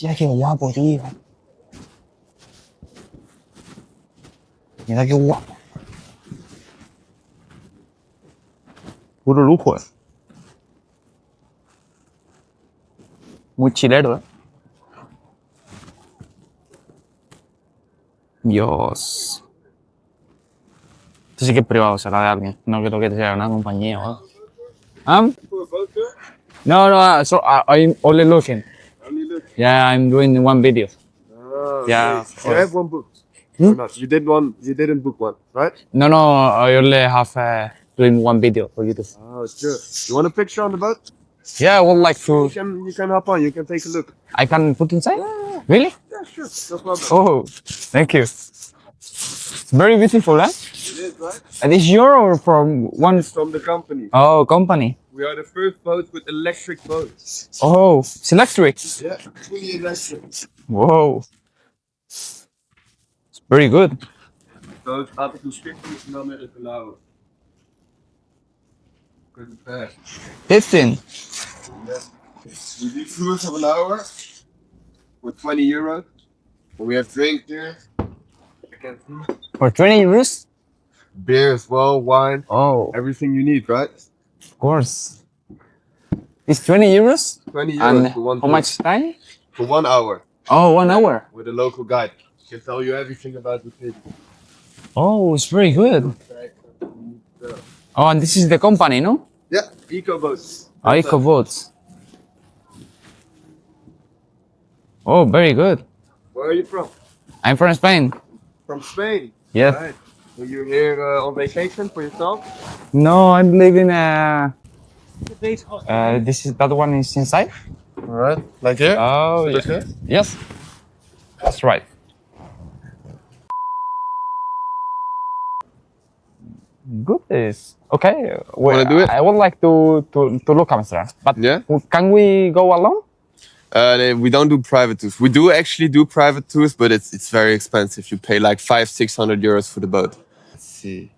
Hostia, qué guapo, tío. Mira qué guapo. Puro lujo, Muy chilero, Dios. Esto sí que es privado, será de alguien. No creo que sea una compañía o algo. No, so I'm only looking. Yeah, I'm doing one video. Yeah. Okay. You have one book. Or not? You didn't book one, right? No, I only have doing one video for YouTube. Oh, sure. You want a picture on the boat? Yeah, I would like to. You can hop on. You can take a look. I can put inside? Really? Yeah, sure. No problem. Oh, thank you. It's very beautiful, eh? It is, right? And is your or from one? It's from the company. Oh, company. We are the first boat with electric boats. Oh, it's electric. Yeah, fully electric. Whoa. It's very good. Zo, het gaat op een schipje en dan met het blauwe. Pretty fast. 15. Yeah. We do tours of an hour for 20 euros. We have drink there. You can see. For 20 euros? Beer as well, wine. Oh, Everything you need, right? of course. It's 20 euros? 20 euros And for one how tour. much time? For 1 hour. Oh, 1 hour. With a local guide. He can tell you everything about the city. Oh, it's very good. Oh, and this is the company, no? Yeah, eco boats. Oh, Eco Boats. Oh, very good. Where are you from? I'm from Spain. From Spain. Yes. Right. So you're here on vacation for yourself? No, I'm living. That one is inside. Alright. Like here? Oh, Like yeah. here? Yes. That's right. Good is okay. Wanna do it? I would like to look Amsterdam, but Yeah. can we go alone? We don't do private tours. We do actually do private tours, but it's very expensive. You pay like 500-600 euros for the boat. Let's see.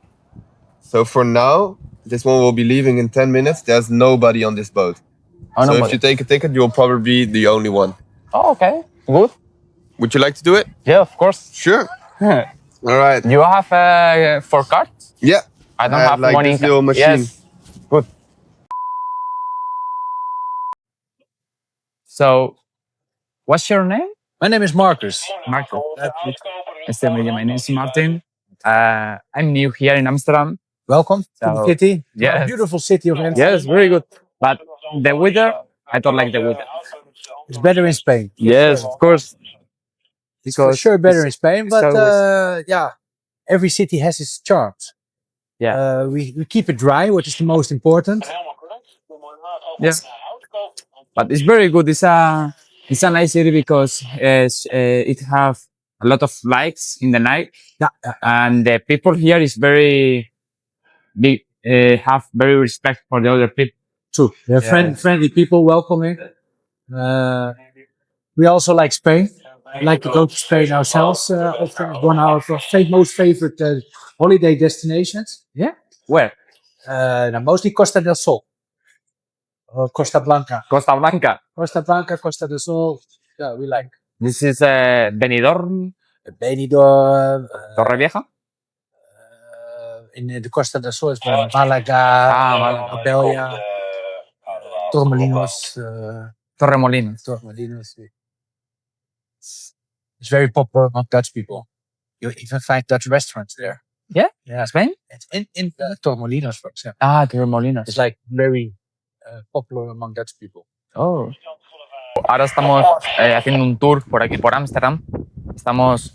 So for now, this one will be leaving in 10 minutes. There's nobody on this boat. Oh, So nobody. if you take a ticket, you'll probably be the only one. Oh, okay. Good. Would you like to do it? Yeah, of course. Sure. All right. You have 4 cards? Yeah. I don't I have have like money. this little machine. Yes. Good. So, what's your name? My name is Marcus. Marco. My name is Martin. I'm new here in Amsterdam. Welcome to the So, city. To yes. our beautiful city of Amsterdam. Yes, very good. But the weather, I don't like the weather. It's better in Spain. Yes, of course. It's for Because sure better in it's- Spain, it's but always- yeah, every city has its charms. Yeah. We keep it dry, which is the most important. Yeah. But it's very good. It's a nice city because it have a lot of lights in the night, Yeah, and the people here is very big. Have very respect for the other people too. they're Yeah. friendly people, welcoming. We also like Spain. We like to go to Spain ourselves. Often it's one of our most favorite holiday destinations. Yeah. Where? Now mostly Costa del Sol. Or Costa Blanca. Costa Blanca. Costa Blanca, Costa del Sol. Yeah, we like. This is Benidorm, Benidorm. Torrevieja. In the Costa del Sol is Malaga, Malaga. Marbella, Torremolinos. Torremolinos. Torremolinos. It's very popular among Dutch people. You even find Dutch restaurants there. Yeah? Yeah, Spain? it's in Torremolinos, for example. Torremolinos. It's like very popular among Dutch people. Oh. Ahora estamos haciendo un tour por aquí, por Ámsterdam. Estamos.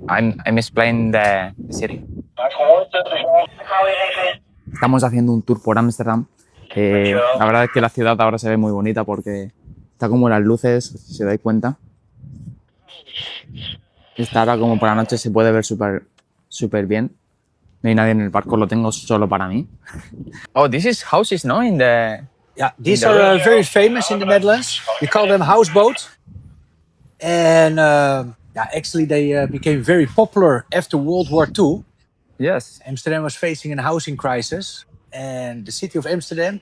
I'm explaining the city. Estamos haciendo un tour por Ámsterdam. La verdad es que la ciudad ahora se ve muy bonita porque está como las luces, si se dais cuenta. Está ahora como por la noche, se puede ver súper bien. No hay nadie en el barco, lo tengo solo para mí. Oh, this is houses, no? In the... Yeah, these are very famous in the Netherlands. We call them houseboats. And actually they became very popular after World War II. Yes. Amsterdam was facing a housing crisis. And the city of Amsterdam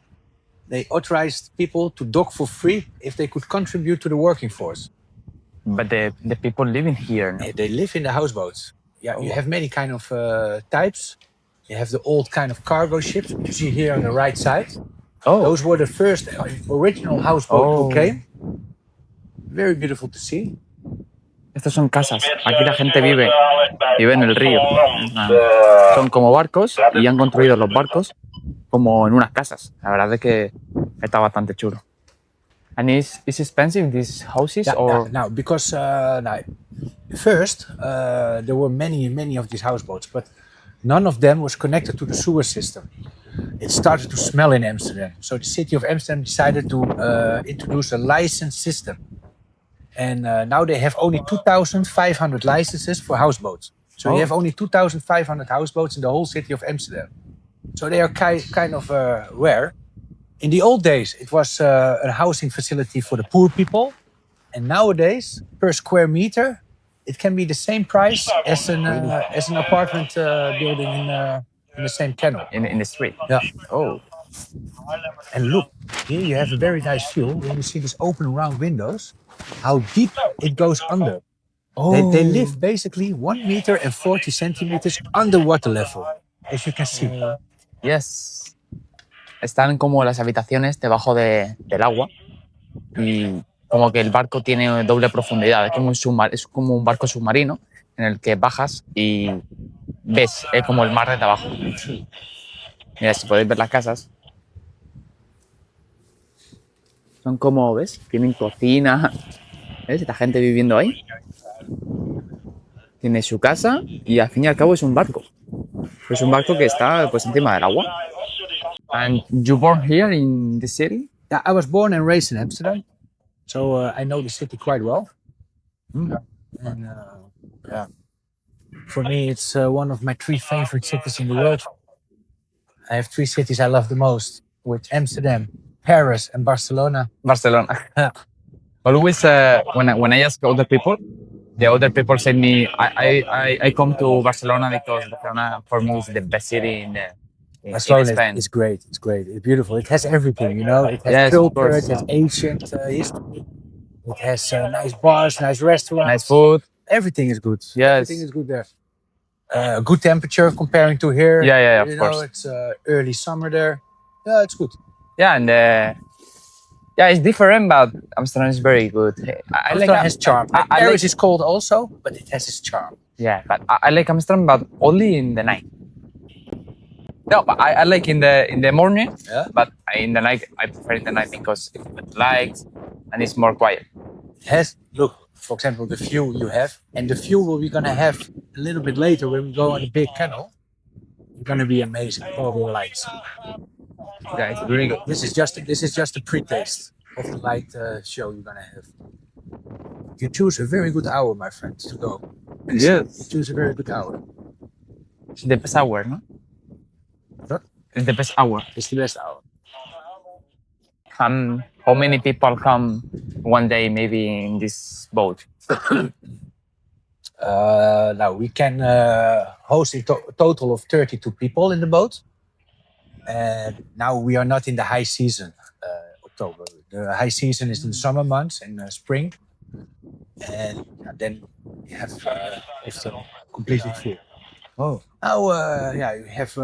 they authorized people to dock for free if they could contribute to the working force. But the people living here, no? They live in the houseboats. Yeah, you have many kind of types. You have the old kind of cargo ships you see here on the right side. Oh, Those were the first original houseboats who Oh. came. Very beautiful to see. estos son casas. Aquí la gente vive en el río. Son como barcos y han construido los barcos como en unas casas. La verdad es que está bastante chulo. And is expensive these houses or Now, because first there were many of these houseboats, but none of them was connected to the sewer system. It started to smell in Amsterdam, so the city of Amsterdam decided to introduce a license system. And now they have only 2,500 licenses for houseboats. So you have only 2,500 houseboats in the whole city of Amsterdam. So they are kind of rare. In the old days, it was a housing facility for the poor people. And nowadays, per square meter, it can be the same price as an apartment building in the same canal. in the street? Yeah. Oh, And look, here you have a very nice view. When you see these open round windows, how deep it goes under. They live basically 1 meter and 40 centimeters under water level, as you can see. yes. Están como las habitaciones debajo del agua y como que el barco tiene doble profundidad. Es como un barco submarino en el que bajas y ves como el mar desde abajo. Mira, si podéis ver las casas. Son como, ¿ves? Tienen cocina. ¿Ves? La gente viviendo ahí. Tiene su casa y al fin y al cabo es un barco. Es un barco que está pues encima del agua. And you born here in the city? Yeah, I was born and raised in Amsterdam, so I know the city quite well. And for me, it's one of my 3 favorite cities in the world. I have 3 cities I love the most, with Amsterdam, Paris, and Barcelona. Barcelona. Yeah. Always when I ask other people, the other people say me, I come to Barcelona because Barcelona for me is the best city in Barcelona Spain. is great. It's great. It's beautiful. It has everything, you know. It has Yes, of culture. course. It has ancient history. It has nice bars, nice restaurants. Nice food. Everything is good. Yes. Everything is good there. Good temperature comparing to here. Yeah, of you course. know, it's early summer there. Yeah, it's good. Yeah, and it's different, but Amsterdam is very good. I Amsterdam has charm. I Paris like, is cold also, but it has its charm. yeah, but I like Amsterdam, but only in the night. No, but I like in the morning, Yeah. but in the night I prefer in the night because it's with lights and it's more quiet. It has, look, for example, the view you have, and the view we're gonna have a little bit later when we go on the big canal. It's gonna be amazing. All the lights. Yeah, it's really good. This is just a pre-taste of the light show you're gonna have. You choose a very good hour, my friends, to go. You Yes. choose a very good hour. It's the best hour, no? What? It's the best hour. It's the best hour. How many people come one day maybe in this boat? Now we can host a total of 32 people in the boat. And now we are not in the high season, October. The high season is in the summer months in spring. And then we have often completely full. Oh. Now, you have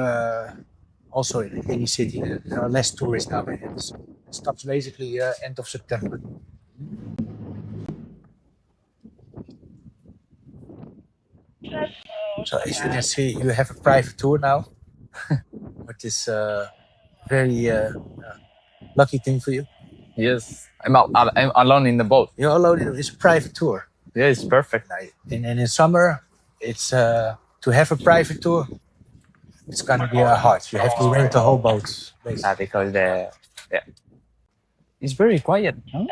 also in any city, there are less tourists now. It stops basically end of September. So as you can see, you have a private tour now, which is very lucky thing for you. Yes. I'm alone in the boat. You're alone. It's a private tour. Yeah, it's perfect. And in summer, it's to have a private tour. It's gonna be hard. You have to rent the whole boat, basically. Because it's very quiet. No?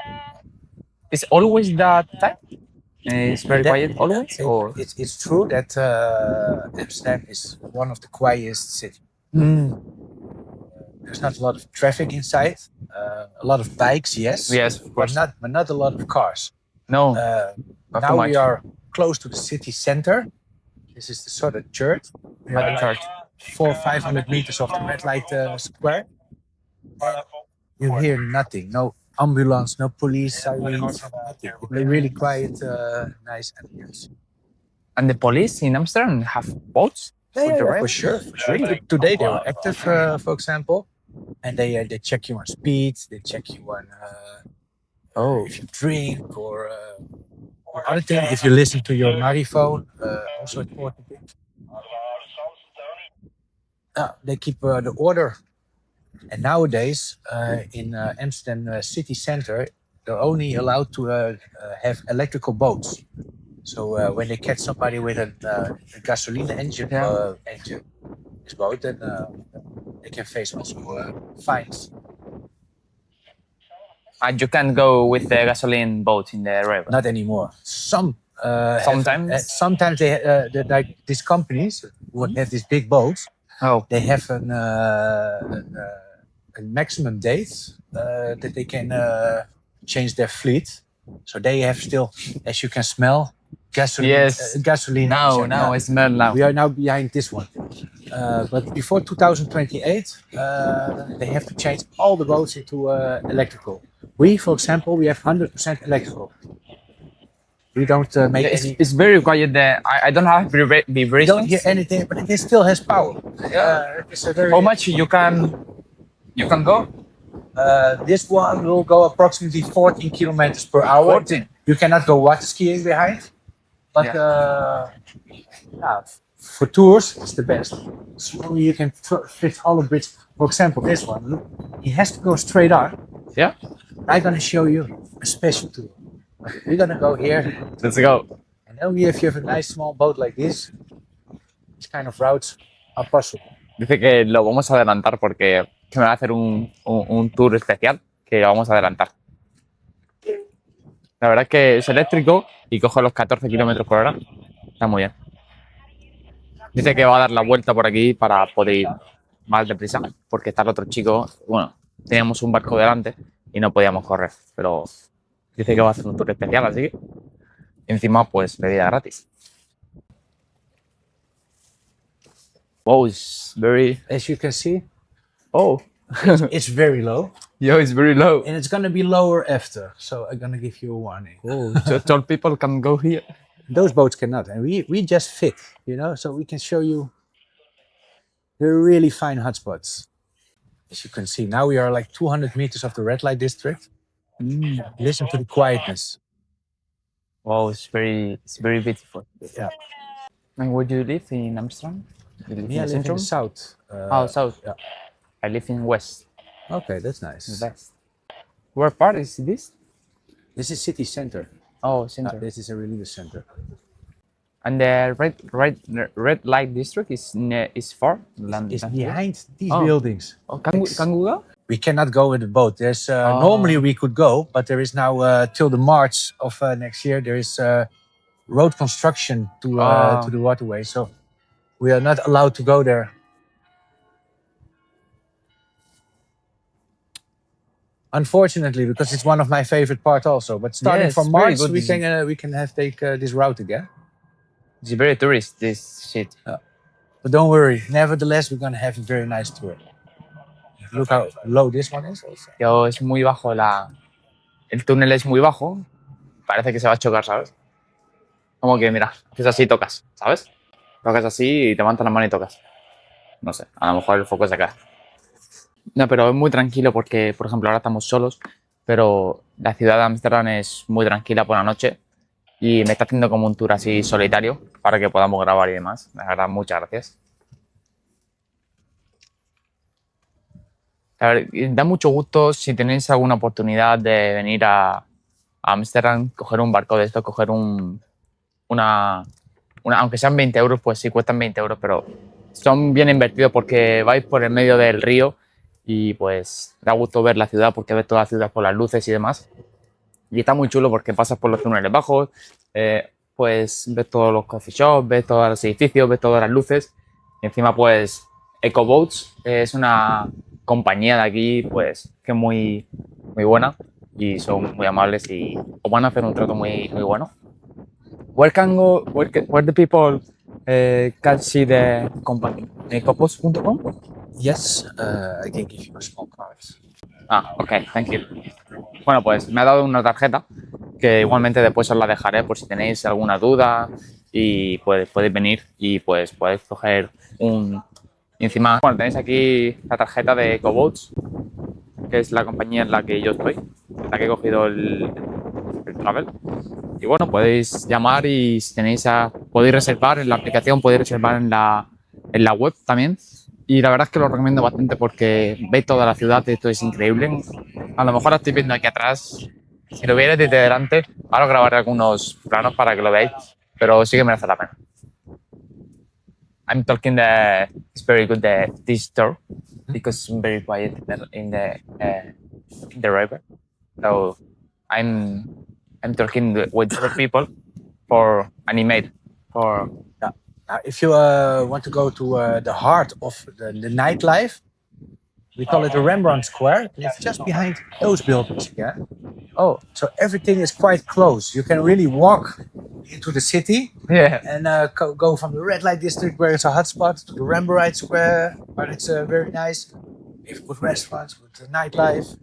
It's always that time. It's very quiet always. Or It's true that Amsterdam is one of the quietest cities. There's not a lot of traffic inside. A lot of bikes, yes. Yes, of course. But not a lot of cars. No. Not too Now much. we are close to the city center. This is the sort of church. We are Church. 400-500 meters off the red light square. And You hear nothing. No ambulance, no police sirens, nothing. It's a really quiet, nice ambience. And the police in Amsterdam have boats? For sure. Today they were active, for example, and they check you on speed. They check you on if you drink or other thing. If you listen to your phone, also important thing. They keep the order. And nowadays, in Amsterdam city center, they're only allowed to have electrical boats. So when they catch somebody with a gasoline engine, this boat, then they can face also fines. And you can go with the gasoline boat in the river? Not anymore. Sometimes? Sometimes like these companies would have these big boats. Oh. They have a maximum date that they can change their fleet. So they have still, as you can smell, gasoline. Yes. Gasoline. Now I smell now. We are now behind this one. But before 2028, they have to change all the boats into electrical. We, for example, we have 100% electrical. We don't make any... It's very quiet there. I don't have vibrations. You don't hear anything, but it still has power. It's a very... How much you can go? This one will go approximately 14 kilometers per hour. 14? You cannot go water skiing behind. But for tours, it's the best. So you can fit all of it. For example, this one, look, he has to go straight on. Yeah. I'm going to show you a special tour. We're going to go here. Let's go. And only if you have a nice small boat like this, these kind of routes are possible. Dice que lo vamos a adelantar porque que me va a hacer un tour especial que lo vamos a adelantar. La verdad es que es eléctrico y coge los 14 kilómetros por hora. Está muy bien. Dice que va a dar la vuelta por aquí para poder ir más deprisa, porque está el otro chico. Bueno, teníamos un barco delante y no podíamos correr, pero dice que va a hacer un tour especial, así que encima pues bebida gratis. Wow, it's very... As you can see, it's very low. Yo, it's very low. And it's going to be lower after, so I'm going to give you a warning. Oh, so tall people can go here. Those boats cannot, and we just fit, you know, so we can show you the really fine hotspots. As you can see, now we are like 200 meters off the red light district. Listen to the quietness. Wow, it's very beautiful. Yeah. And where do you live in Amsterdam? I live in the south. South. Yeah. I live in west. Okay, that's nice. The best. Where part is this? This is city center. Oh, center. This is a religious center. And the red light district is far. It's behind these buildings. Oh, can we go? We cannot go with the boat. There's normally we could go, but there is now till the March of next year. There is road construction to the waterway, so we are not allowed to go there. Unfortunately, because it's one of my favorite parts also. But starting from March, we can take this route again. It's very tourist, this shit. But don't worry. Nevertheless, we're gonna have a very nice tour. Look how low this one is. Yo, es muy bajo el túnel es muy bajo. Parece que se va a chocar, ¿sabes? Como que, mira, haces así y tocas, ¿sabes? Tocas así y te levantas la mano y tocas. No sé, a lo mejor el foco se cae. No, pero es muy tranquilo porque, por ejemplo, ahora estamos solos, pero la ciudad de Ámsterdam es muy tranquila por la noche y me está haciendo como un tour así solitario para que podamos grabar y demás. La verdad, muchas gracias. A ver, da mucho gusto si tenéis alguna oportunidad de venir a Ámsterdam, coger un barco de esto, coger aunque sean 20 euros, pues sí cuestan 20 euros, pero son bien invertidos porque vais por el medio del río y pues da gusto ver la ciudad porque ves toda la ciudad por las luces y demás. Y está muy chulo porque pasas por los túneles bajos, pues ves todos los coffee shops, ves todos los edificios, ves todas las luces. Y encima pues EcoBoats es una compañía de aquí pues que es muy buena y son muy amables y os van a hacer un trato muy bueno. Where the people can see the company? EcoBoats.com? Yes, I can give you a small card. Ah, ok, thank you. Bueno, pues me ha dado una tarjeta que igualmente después os la dejaré por si tenéis alguna duda y podéis venir y pues podéis coger un... Y encima, bueno, tenéis aquí la tarjeta de EcoBoats, que es la compañía en la que yo estoy, en la que he cogido el travel. Y bueno, podéis llamar y si tenéis podéis reservar en la aplicación, podéis reservar en la web también. Y la verdad es que lo recomiendo bastante porque veis toda la ciudad, esto es increíble. A lo mejor lo estoy viendo aquí atrás. Si lo vierais desde delante, ahora grabaré algunos planos para que lo veáis, pero sí que merece la pena. I'm talking it's very good this store because it's very quiet in the river. So I'm talking with other people for animate for If you want to go to the heart of the nightlife, we call it the Rembrandt Square. It's just behind those buildings again. oh So everything is quite close. You can really walk into the city yeah. and go from the red light district where it's a hotspot to the Rembrandt Square, where it's very nice. If with restaurants, with the nightlife,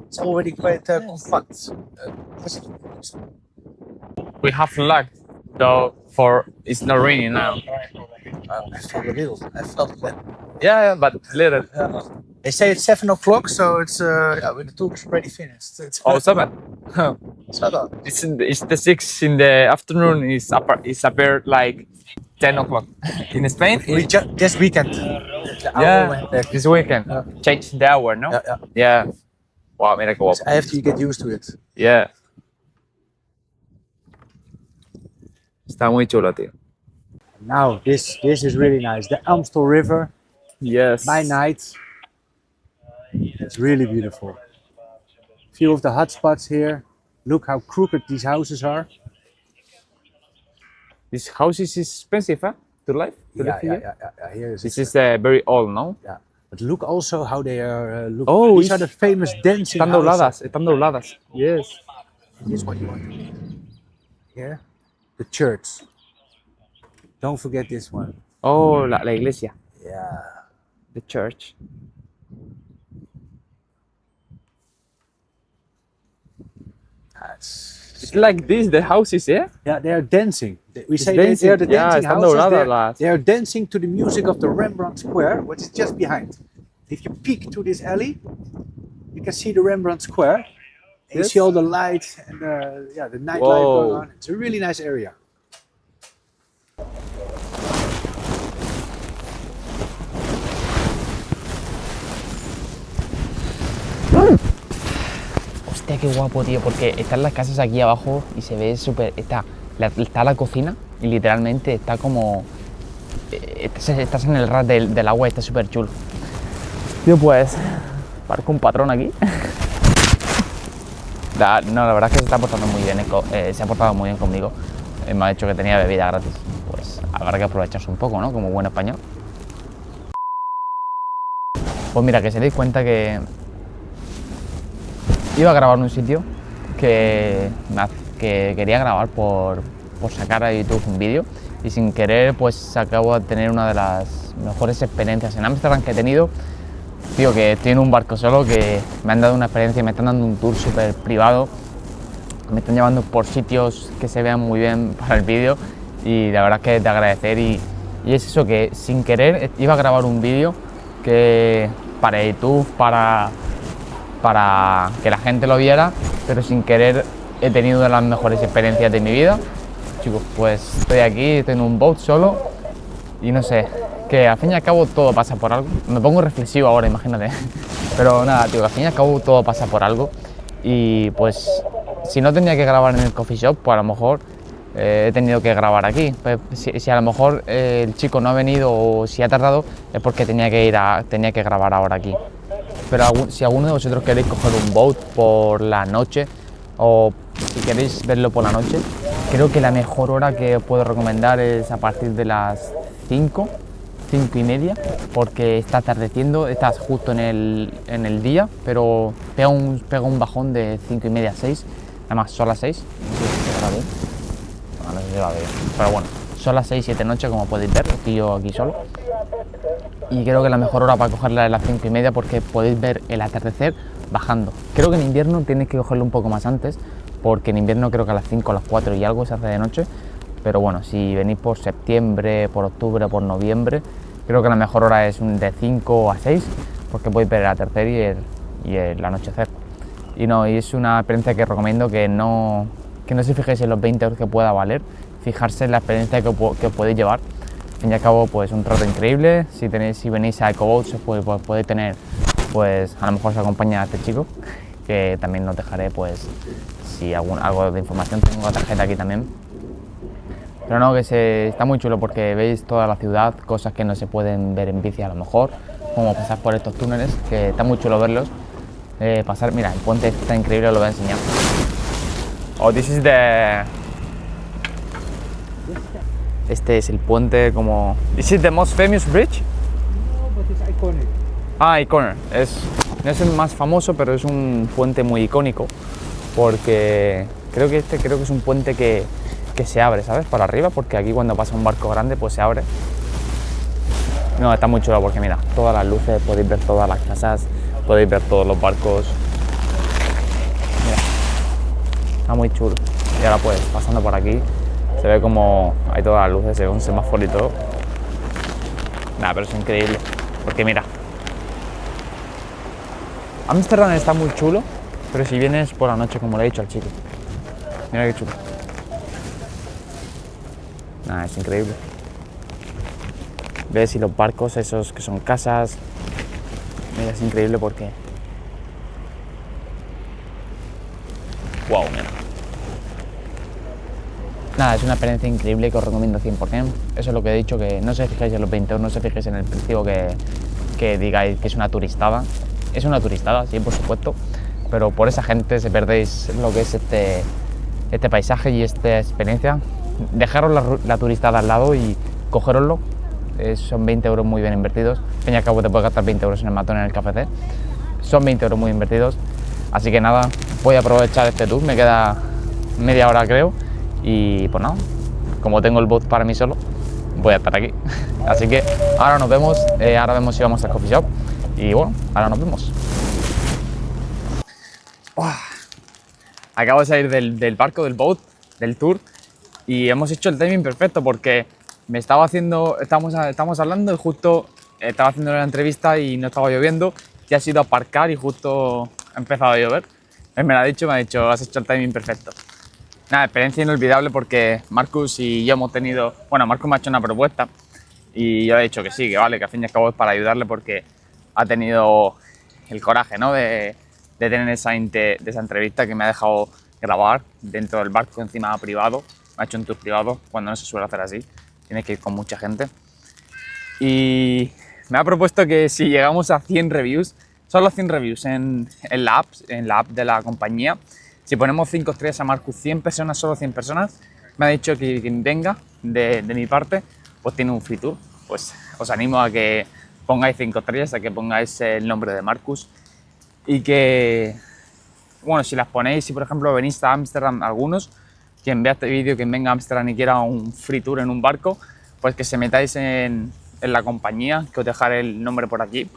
it's already quite compact. We have luck though for it's not raining now. I felt a little. I felt that. Yeah, but little. They say it's 7 o'clock, so it's when the tour is already finished. It's Oh, 7. It's the 6 in the afternoon. It's appeared like 10 o'clock in Spain. This weekend. The hour went back. This weekend. Change the hour, no? Yeah. Wow, mira qué guapo. I have to get used to it. Yeah. Está muy chulo, tío. Now this is really nice. The Amstel River Yes. by night. It's really beautiful. Few of the hotspots here. Look how crooked these houses are. This house is expensive, huh? To live? Yeah. Here This is very old, no? yeah. But look also how they are. Look. Oh, These are the famous dancing Están houses. dobladas. Yes. This is what you want to do. Here, the church. Don't forget this one. Oh, la iglesia. Yeah. The church. It's like this, the houses, yeah? Yeah, they are dancing. We say dancing. they are the dancing están houses. dobradas They are dancing to the music of the Rembrandt Square, which is just behind. If you peek to this alley, you can see the Rembrandt Square. And you see all the lights and the nightlife going on. It's a really nice area. Hostia, qué guapo, tío, porque están las casas aquí abajo y se ve súper... Está la cocina y literalmente está como... Estás en el ras del agua y está súper chulo. Tío, pues... Parco un patrón aquí. No, la verdad es que se está portando muy bien, se ha portado muy bien conmigo. Me ha dicho que tenía bebida gratis. Pues habrá que aprovecharse un poco, ¿no? Como buen español. Pues mira, que se deis cuenta que... Iba a grabar en un sitio que quería grabar por sacar a YouTube un vídeo y sin querer pues acabo de tener una de las mejores experiencias en Ámsterdam que he tenido. Tío, que estoy en un barco solo, que me han dado una experiencia, me están dando un tour súper privado, me están llevando por sitios que se vean muy bien para el vídeo y la verdad es que es de agradecer y es eso, que sin querer iba a grabar un vídeo que para YouTube, para que la gente lo viera, pero sin querer he tenido una de las mejores experiencias de mi vida. Chicos, pues estoy aquí, estoy en un boat solo y no sé, que al fin y al cabo todo pasa por algo. Me pongo reflexivo ahora, imagínate. Pero nada, tío, al fin y al cabo todo pasa por algo y pues si no tenía que grabar en el coffee shop, pues a lo mejor he tenido que grabar aquí. Pues, si a lo mejor el chico no ha venido o si ha tardado es porque tenía que grabar ahora aquí. Pero si alguno de vosotros queréis coger un boat por la noche o si queréis verlo por la noche, creo que la mejor hora que os puedo recomendar es a partir de las 5 y media, porque está atardeciendo, estás justo en el día, pero pega un bajón de 5 y media a 6, además son las 6, no sé si va bien, pero bueno, son las 6, 7 noches como podéis ver, estoy yo aquí solo. Y creo que la mejor hora para cogerla es las 5 y media porque podéis ver el atardecer bajando. Creo que en invierno tienes que cogerlo un poco más antes, porque en invierno creo que a las 5, a las 4 y algo se hace de noche. Pero bueno, si venís por septiembre, por octubre, por noviembre, creo que la mejor hora es de 5 a 6, porque podéis ver el atardecer y el anochecer. Y es una experiencia que recomiendo que no se fijéis en los 20 euros que pueda valer, fijarse en la experiencia que os podéis llevar. Al fin y al cabo, pues un trato increíble. Si venís a EcoBoats, pues podéis tener, pues a lo mejor os acompaña a este chico, que también os dejaré, pues si algo de información, tengo la tarjeta aquí también. Pero no, que está muy chulo porque veis toda la ciudad, cosas que no se pueden ver en bici a lo mejor, como pasar por estos túneles, que está muy chulo verlos. Mira, el puente está increíble, os lo voy a enseñar. Este es el puente como... ¿Is it the most famous bridge? No, but it's iconic. Iconic. No es el más famoso, pero es un puente muy icónico, porque creo que es un puente que se abre, ¿sabes? Para arriba, porque aquí cuando pasa un barco grande, pues se abre. No, está muy chulo porque mira, todas las luces, podéis ver todas las casas, podéis ver todos los barcos. Mira, está muy chulo. Y ahora pues, pasando por aquí, se ve como hay todas las luces, se ve un semáforo y todo. Nada, pero es increíble, porque mira, Ámsterdam está muy chulo, pero si vienes por la noche, como le he dicho al chico, mira qué chulo. Nada, es increíble. Ves, y los barcos esos que son casas, mira, es increíble porque... Wow, mira. Nada, es una experiencia increíble que os recomiendo 100%. Eso es lo que he dicho, que no se fijéis en los 20 euros, no se fijéis en el precio que digáis que es una turistada. Es una turistada, sí, por supuesto, pero por esa gente se perdéis lo que es este paisaje y esta experiencia. Dejaros la turistada al lado y cogeroslo. Son 20 euros muy bien invertidos. Al fin y al cabo te puedes gastar 20 euros en el matón, en el KFC. Son 20 euros muy invertidos. Así que nada, voy a aprovechar este tour. Me queda media hora, creo. Y pues nada, como tengo el bot para mí solo, voy a estar aquí. Así que ahora nos vemos. Ahora vemos si vamos al coffee shop. Y bueno, ahora nos vemos. Acabo de salir del barco, del boat, del tour. Y hemos hecho el timing perfecto porque estábamos hablando y justo estaba haciendo la entrevista y no estaba lloviendo. Ya has ido a aparcar y justo ha empezado a llover. Él me ha dicho, has hecho el timing perfecto. Nada, experiencia inolvidable porque Marcus y yo hemos tenido... Bueno, Marcus me ha hecho una propuesta y yo he dicho que sí, que vale, que al fin y al cabo es para ayudarle porque ha tenido el coraje, ¿no? de tener esa entrevista que me ha dejado grabar dentro del barco, encima privado. Me ha hecho un tour privado, cuando no se suele hacer así. Tienes que ir con mucha gente. Y me ha propuesto que si llegamos a 100 reviews, solo 100 reviews en la app de la compañía, si ponemos 5 estrellas a Marcus, 100 personas, solo 100 personas, me ha dicho que quien venga de mi parte, pues tiene un free tour. Pues os animo a que pongáis 5 estrellas, a que pongáis el nombre de Marcus y que, bueno, si las ponéis, si por ejemplo venís a Ámsterdam algunos, quien vea este vídeo, quien venga a Ámsterdam y quiera un free tour en un barco, pues que se metáis en la compañía, que os dejaré el nombre por aquí,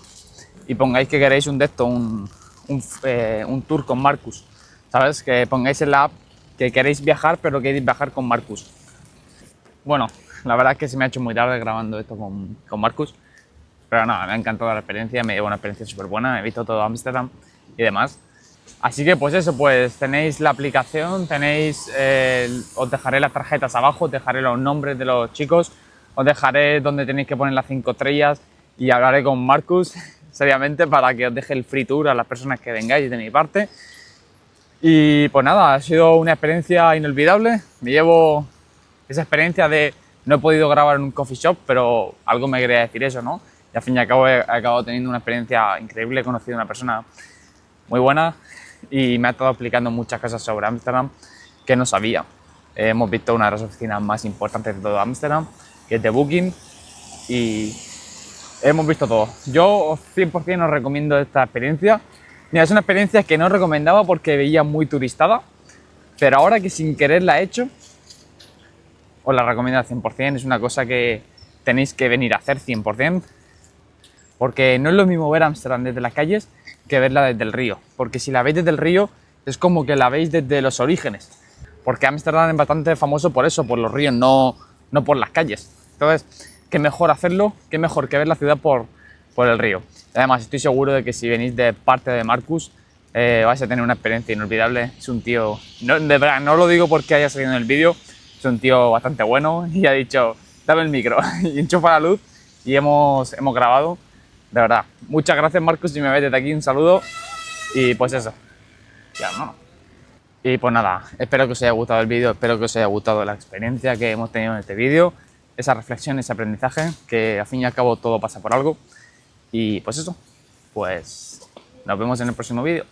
y pongáis que queréis un tour con Marcus, ¿sabes? Que pongáis en la app que queréis viajar, pero queréis viajar con Marcus. Bueno, la verdad es que se me ha hecho muy tarde grabando esto con Marcus, pero nada, me ha encantado la experiencia, me llevo una experiencia súper buena, he visto todo Ámsterdam y demás. Así que pues eso, pues tenéis la aplicación, os dejaré las tarjetas abajo, os dejaré los nombres de los chicos, os dejaré donde tenéis que poner las 5 estrellas y hablaré con Marcus seriamente para que os deje el free tour a las personas que vengáis de mi parte. Y pues nada, ha sido una experiencia inolvidable. Me llevo esa experiencia de no he podido grabar en un coffee shop, pero algo me quería decir eso, ¿no? Y al fin y al cabo he acabado teniendo una experiencia increíble, he conocido a una persona muy buena y me ha estado explicando muchas cosas sobre Ámsterdam que no sabía. Hemos visto una de las oficinas más importantes de todo Ámsterdam, que es de Booking, y hemos visto todo. Yo 100% os recomiendo esta experiencia. Mira, es una experiencia que no recomendaba porque veía muy turistada, pero ahora que sin querer la he hecho, os la recomiendo al 100%. Es una cosa que tenéis que venir a hacer 100%, porque no es lo mismo ver Ámsterdam desde las calles que verla desde el río, porque si la veis desde el río es como que la veis desde los orígenes, porque Ámsterdam es bastante famoso por eso, por los ríos, no por las calles. Entonces, qué mejor hacerlo, qué mejor que ver la ciudad por el río. Además, estoy seguro de que si venís de parte de Marcus, vais a tener una experiencia inolvidable. Es un tío, de verdad, no lo digo porque haya salido en el vídeo, es un tío bastante bueno y ha dicho, dame el micro y enchufa la luz y hemos grabado. De verdad, muchas gracias Marcus, si me ves desde aquí, un saludo y pues eso, ya no. Y pues nada, espero que os haya gustado el vídeo, espero que os haya gustado la experiencia que hemos tenido en este vídeo, esa reflexión, ese aprendizaje, que al fin y al cabo todo pasa por algo. Y pues eso, pues nos vemos en el próximo vídeo.